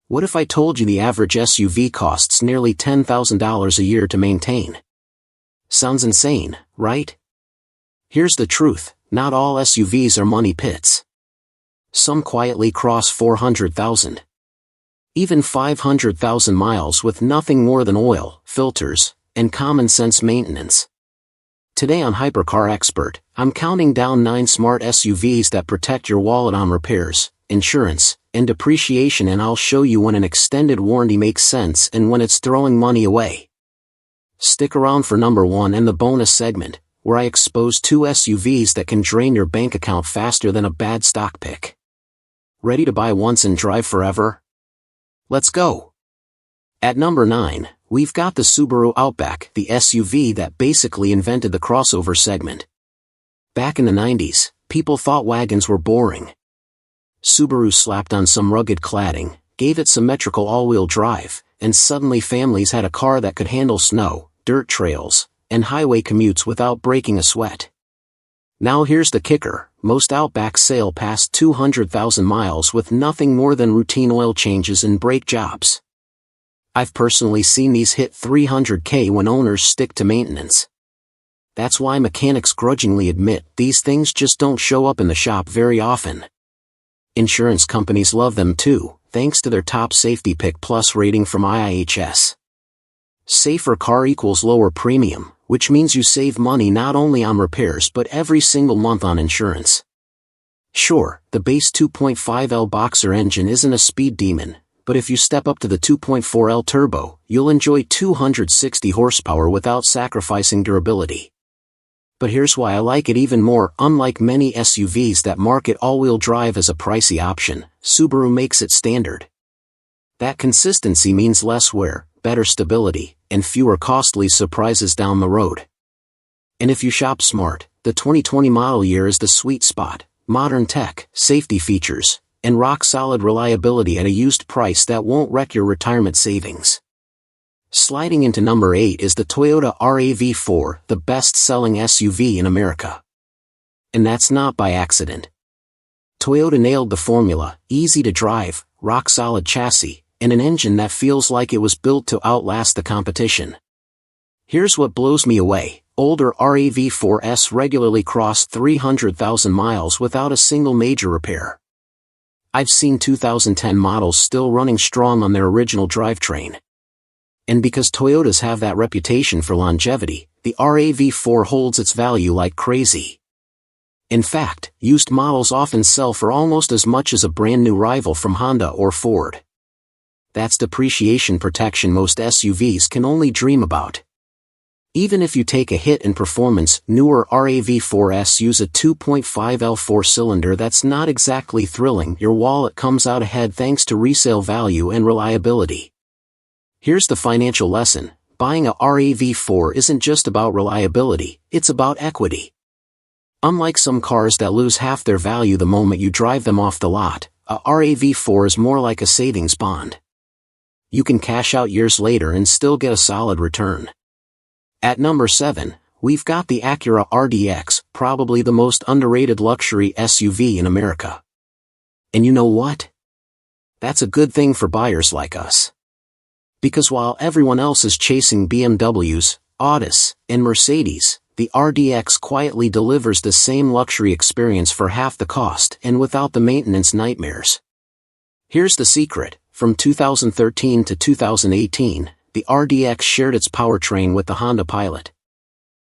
What if I told you the average SUV costs nearly $10,000 a year to maintain? Sounds insane, right? Here's the truth, not all SUVs are money pits. Some quietly cross 400,000. Even 500,000 miles with nothing more than oil, filters, and common sense maintenance. Today on Hypercar Expert, I'm counting down 9 smart SUVs that protect your wallet on repairs, insurance, and depreciation, and I'll show you when an extended warranty makes sense and when it's throwing money away. Stick around for number 1 and the bonus segment, where I expose 2 SUVs that can drain your bank account faster than a bad stock pick. Ready to buy once and drive forever? Let's go! At number 9, we've got the Subaru Outback, the SUV that basically invented the crossover segment. Back in the 90s, people thought wagons were boring. Subaru slapped on some rugged cladding, gave it symmetrical all-wheel drive, and suddenly families had a car that could handle snow, dirt trails, and highway commutes without breaking a sweat. Now here's the kicker, most Outbacks sail past 200,000 miles with nothing more than routine oil changes and brake jobs. I've personally seen these hit 300K when owners stick to maintenance. That's why mechanics grudgingly admit these things just don't show up in the shop very often. Insurance companies love them too, thanks to their top Safety Pick Plus rating from IIHS. Safer car equals lower premium, which means you save money not only on repairs but every single month on insurance. Sure, the base 2.5L Boxer engine isn't a speed demon, but if you step up to the 2.4L Turbo, you'll enjoy 260 horsepower without sacrificing durability. But here's why I like it even more. Unlike many SUVs that market all-wheel drive as a pricey option, Subaru makes it standard. That consistency means less wear, better stability, and fewer costly surprises down the road. And if you shop smart, the 2020 model year is the sweet spot: modern tech, safety features, and rock-solid reliability at a used price that won't wreck your retirement savings. Sliding into number 8 is the Toyota RAV4, the best-selling SUV in America. And that's not by accident. Toyota nailed the formula: easy to drive, rock-solid chassis, and an engine that feels like it was built to outlast the competition. Here's what blows me away: older RAV4s regularly cross 300,000 miles without a single major repair. I've seen 2010 models still running strong on their original drivetrain. And because Toyotas have that reputation for longevity, the RAV4 holds its value like crazy. In fact, used models often sell for almost as much as a brand new rival from Honda or Ford. That's depreciation protection most SUVs can only dream about. Even if you take a hit in performance, newer RAV4s use a 2.5L 4-cylinder that's not exactly thrilling. Your wallet comes out ahead thanks to resale value and reliability. Here's the financial lesson: buying a RAV4 isn't just about reliability, it's about equity. Unlike some cars that lose half their value the moment you drive them off the lot, a RAV4 is more like a savings bond. You can cash out years later and still get a solid return. At number 7, we've got the Acura RDX, probably the most underrated luxury SUV in America. And you know what? That's a good thing for buyers like us. Because while everyone else is chasing BMWs, Audis, and Mercedes, the RDX quietly delivers the same luxury experience for half the cost and without the maintenance nightmares. Here's the secret: from 2013 to 2018, the RDX shared its powertrain with the Honda Pilot.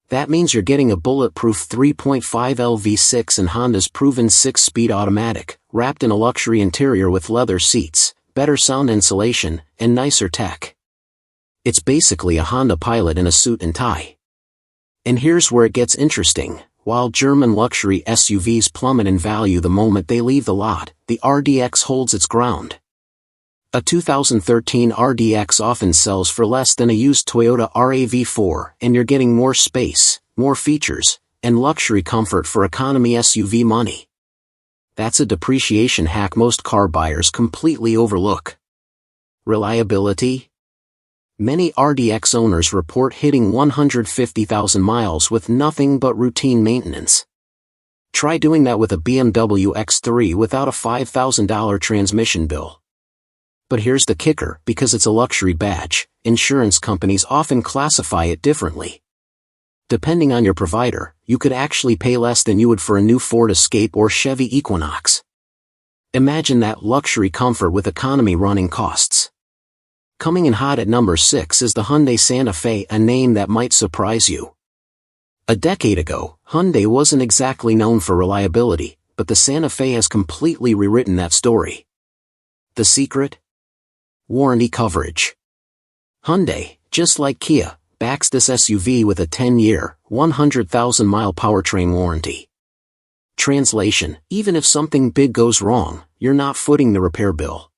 That means you're getting a bulletproof 3.5L V6 and Honda's proven 6-speed automatic, wrapped in a luxury interior with leather seats, better sound insulation, and nicer tech. It's basically a Honda Pilot in a suit and tie. And here's where it gets interesting: while German luxury SUVs plummet in value the moment they leave the lot, the RDX holds its ground. A 2013 RDX often sells for less than a used Toyota RAV4, and you're getting more space, more features, and luxury comfort for economy SUV money. That's a depreciation hack most car buyers completely overlook. Reliability? Many RDX owners report hitting 150,000 miles with nothing but routine maintenance. Try doing that with a BMW X3 without a $5,000 transmission bill. But here's the kicker, because it's a luxury badge, insurance companies often classify it differently. Depending on your provider, you could actually pay less than you would for a new Ford Escape or Chevy Equinox. Imagine that luxury comfort with economy running costs. Coming in hot at number 6 is the Hyundai Santa Fe, a name that might surprise you. A decade ago, Hyundai wasn't exactly known for reliability, but the Santa Fe has completely rewritten that story. The secret? Warranty coverage. Hyundai, just like Kia, backs this SUV with a 10-year, 100,000-mile powertrain warranty. Translation: even if something big goes wrong, you're not footing the repair bill.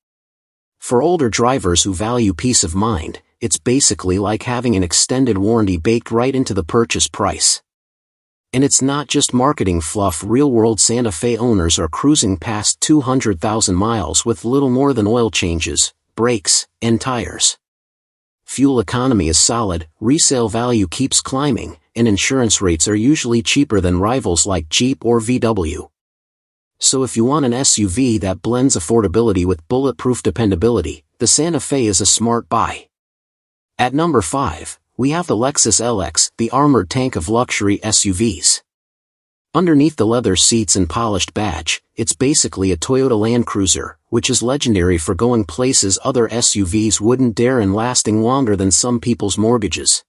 For older drivers who value peace of mind, it's basically like having an extended warranty baked right into the purchase price. And it's not just marketing fluff. Real-world Santa Fe owners are cruising past 200,000 miles with little more than oil changes, brakes, and tires. Fuel economy is solid, resale value keeps climbing, and insurance rates are usually cheaper than rivals like Jeep or VW. So if you want an SUV that blends affordability with bulletproof dependability, the Santa Fe is a smart buy. At number 5, we have the Lexus LX, the armored tank of luxury SUVs. Underneath the leather seats and polished badge, it's basically a Toyota Land Cruiser, which is legendary for going places other SUVs wouldn't dare and lasting longer than some people's mortgages.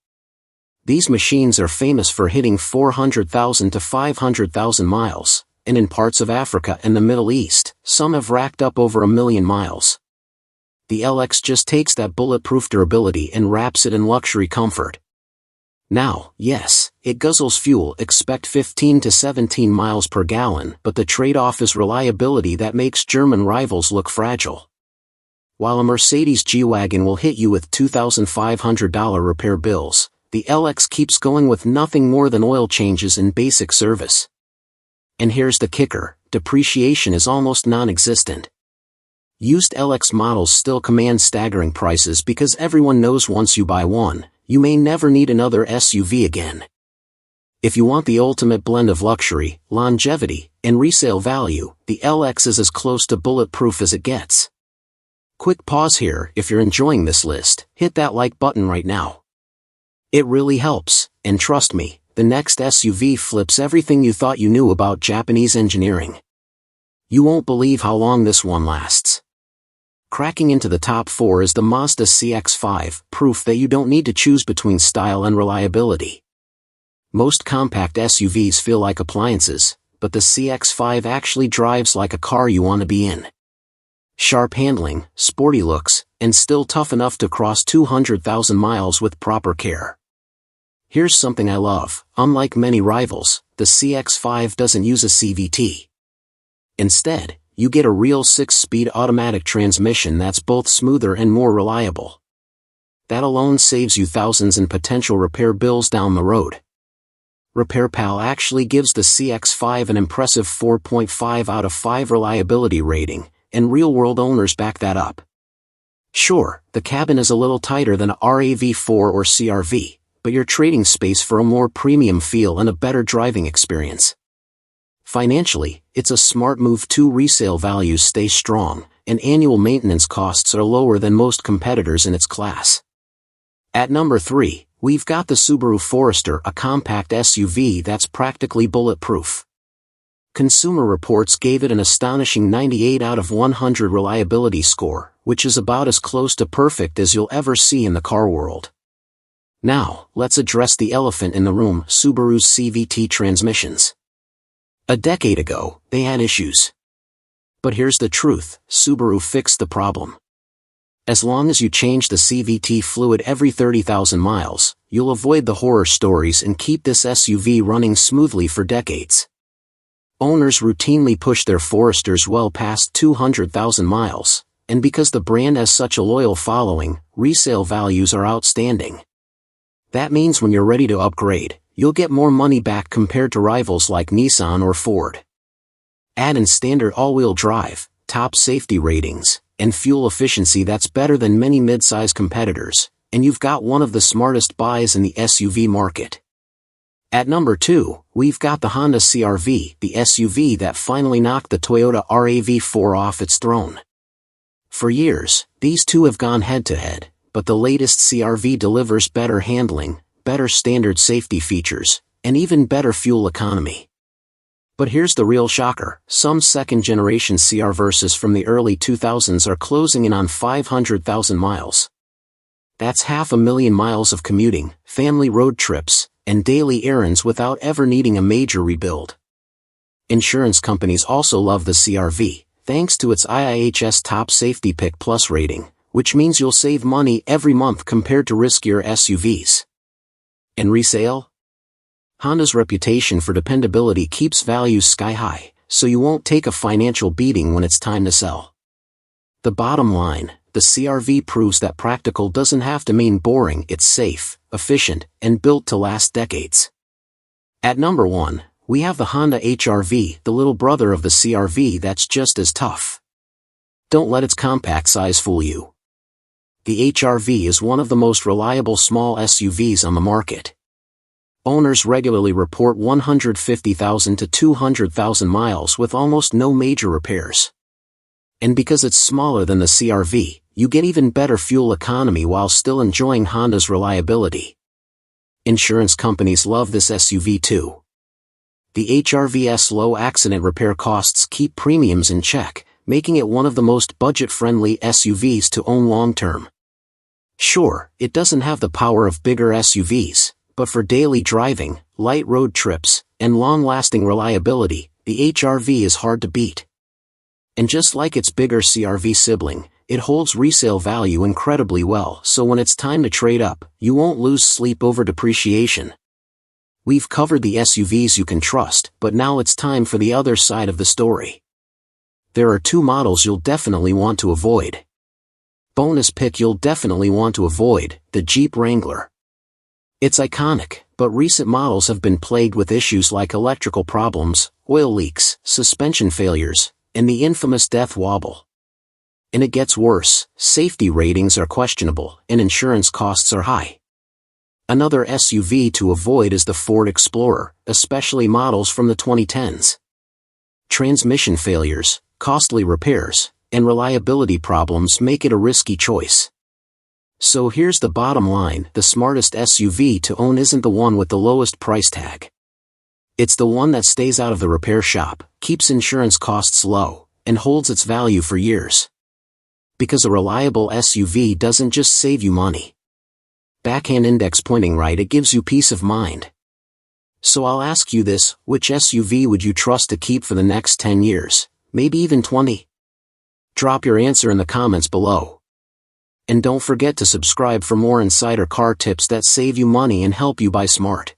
These machines are famous for hitting 400,000 to 500,000 miles, and in parts of Africa and the Middle East, some have racked up over 1 million miles. The LX just takes that bulletproof durability and wraps it in luxury comfort. Now, yes, it guzzles fuel, expect 15 to 17 miles per gallon, but the trade-off is reliability that makes German rivals look fragile. While a Mercedes G-Wagon will hit you with $2,500 repair bills, the LX keeps going with nothing more than oil changes and basic service. And here's the kicker: depreciation is almost non-existent. Used LX models still command staggering prices because everyone knows once you buy one, you may never need another SUV again. If you want the ultimate blend of luxury, longevity, and resale value, the LX is as close to bulletproof as it gets. Quick pause here. If you're enjoying this list, hit that like button right now. It really helps, and trust me, the next SUV flips everything you thought you knew about Japanese engineering. You won't believe how long this one lasts. Cracking into the top 4 is the Mazda CX-5, proof that you don't need to choose between style and reliability. Most compact SUVs feel like appliances, but the CX-5 actually drives like a car you want to be in. Sharp handling, sporty looks, and still tough enough to cross 200,000 miles with proper care. Here's something I love: unlike many rivals, the CX-5 doesn't use a CVT. Instead, you get a real 6-speed automatic transmission that's both smoother and more reliable. That alone saves you thousands in potential repair bills down the road. RepairPal actually gives the CX-5 an impressive 4.5 out of 5 reliability rating, and real-world owners back that up. Sure, the cabin is a little tighter than a RAV4 or CR-V, but you're trading space for a more premium feel and a better driving experience. Financially, it's a smart move too. Resale values stay strong, and annual maintenance costs are lower than most competitors in its class. At number 3, we've got the Subaru Forester, a compact SUV that's practically bulletproof. Consumer Reports gave it an astonishing 98 out of 100 reliability score, which is about as close to perfect as you'll ever see in the car world. Now, let's address the elephant in the room: Subaru's CVT transmissions. A decade ago, they had issues. But here's the truth: Subaru fixed the problem. As long as you change the CVT fluid every 30,000 miles, you'll avoid the horror stories and keep this SUV running smoothly for decades. Owners routinely push their Foresters well past 200,000 miles, and because the brand has such a loyal following, resale values are outstanding. That means when you're ready to upgrade, you'll get more money back compared to rivals like Nissan or Ford. Add in standard all-wheel drive, top safety ratings, and fuel efficiency that's better than many mid-size competitors, and you've got one of the smartest buys in the SUV market. At number 2, we've got the Honda CR-V, the SUV that finally knocked the Toyota RAV4 off its throne. For years, these two have gone head-to-head, but the latest CR-V delivers better handling, better standard safety features, and even better fuel economy. But here's the real shocker, some second-generation CR-Vs from the early 2000s are closing in on 500,000 miles. That's 500,000 miles of commuting, family road trips, and daily errands without ever needing a major rebuild. Insurance companies also love the CR-V, thanks to its IIHS Top Safety Pick Plus rating, which means you'll save money every month compared to riskier SUVs. And resale? Honda's reputation for dependability keeps values sky-high, so you won't take a financial beating when it's time to sell. The bottom line, the CR-V proves that practical doesn't have to mean boring, it's safe, efficient, and built to last decades. At number 1, we have the Honda HR-V, the little brother of the CR-V that's just as tough. Don't let its compact size fool you. The HR-V is one of the most reliable small SUVs on the market. Owners regularly report 150,000 to 200,000 miles with almost no major repairs. And because it's smaller than the CR-V, you get even better fuel economy while still enjoying Honda's reliability. Insurance companies love this SUV too. The HR-V's low accident repair costs keep premiums in check, making it one of the most budget-friendly SUVs to own long-term. Sure, it doesn't have the power of bigger SUVs, but for daily driving, light road trips, and long-lasting reliability, the HR-V is hard to beat. And just like its bigger CR-V sibling, it holds resale value incredibly well, so when it's time to trade up, you won't lose sleep over depreciation. We've covered the SUVs you can trust, but now it's time for the other side of the story. There are 2 models you'll definitely want to avoid. Bonus pick you'll definitely want to avoid, the Jeep Wrangler. It's iconic, but recent models have been plagued with issues like electrical problems, oil leaks, suspension failures, and the infamous death wobble. And it gets worse, safety ratings are questionable, and insurance costs are high. Another SUV to avoid is the Ford Explorer, especially models from the 2010s. Transmission failures, costly repairs, and reliability problems make it a risky choice. So here's the bottom line, the smartest SUV to own isn't the one with the lowest price tag. It's the one that stays out of the repair shop, keeps insurance costs low, and holds its value for years. Because a reliable SUV doesn't just save you money. Backhand index pointing right, it gives you peace of mind. So I'll ask you this, which SUV would you trust to keep for the next 10 years, maybe even 20? Drop your answer in the comments below. And don't forget to subscribe for more insider car tips that save you money and help you buy smart.